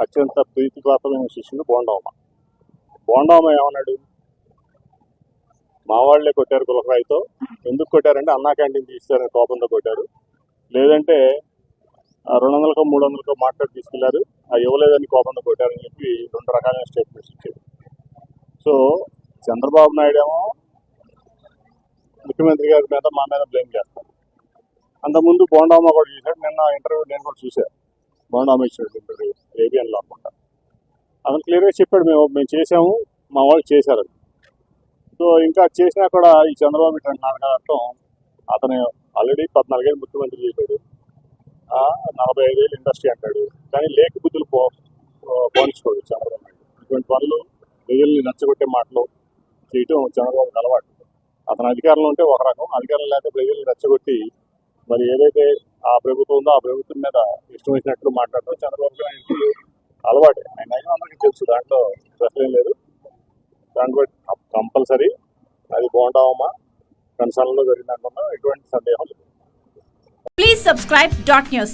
అత్యంత ప్రీతిపాత్రమైన శిష్యుడు బోండవమ్మ. బోండవమ్మ ఏమన్నాడు, మా వాళ్ళే కొట్టారు గులకరాయితో. ఎందుకు కొట్టారంటే అన్నా క్యాంటీన్ తీస్తారని కోపంతో కొట్టారు, లేదంటే 200కో 300కో మాట్లాడి తీసుకెళ్లారు, అది ఇవ్వలేదని కోపంతో కొట్టారని చెప్పి 2 రకాలైన స్టేట్మెంట్స్ ఇచ్చారు. సో చంద్రబాబు నాయుడు ఏమో ముఖ్యమంత్రి గారి మీద మా మీద బ్లేమ్ చేస్తారు. అంతకుముందు బోండవమ్మ కూడా చూశాడు. నిన్న ఇంటర్వ్యూ నేను కూడా చూశాను, బోండవమ్మ ఇచ్చాడు ఇంటర్వ్యూ ఏబిఎన్లో అనుకుంటా. అతను క్లియర్గా చెప్పాడు, మేము చేసాము, మా వాళ్ళు చేశారని. సో ఇంకా చేసినా కూడా ఈ చంద్రబాబు ఇటువంటి నాటకం. అతను ఆల్రెడీ 14 ఏళ్ళు ముఖ్యమంత్రి చేశాడు, 45 ఏళ్ళు ఇండస్ట్రీ అంటాడు, కానీ లేక బుద్ధులు పోనించుకోడు చంద్రబాబు నాయుడు. ఇటువంటి పనులు, ప్రజల్ని నచ్చగొట్టే మాటలు చేయటం చంద్రబాబుకి అలవాటు. అతను అధికారంలో ఉంటే ఒక రకం, అధికారం లేకపోతే ప్రజల్ని రెచ్చగొట్టి మరి ఏదైతే ఆ ప్రభుత్వం ఉందో ఆ ప్రభుత్వం మీద ఇష్టం వచ్చినట్లు మాట్లాడటం చంద్రబాబు నాయుడుకి అలవాటే. ఆయన అందరికీ తెలుసు, దాంట్లో ప్రశ్న లేదు. దాంట్లో కంపల్సరీ అది బోండవమ్మ కన్సర్న్లో జరిగిందనుకున్నా ఎటువంటి సందేహం లేదు. Please subscribe Dot News.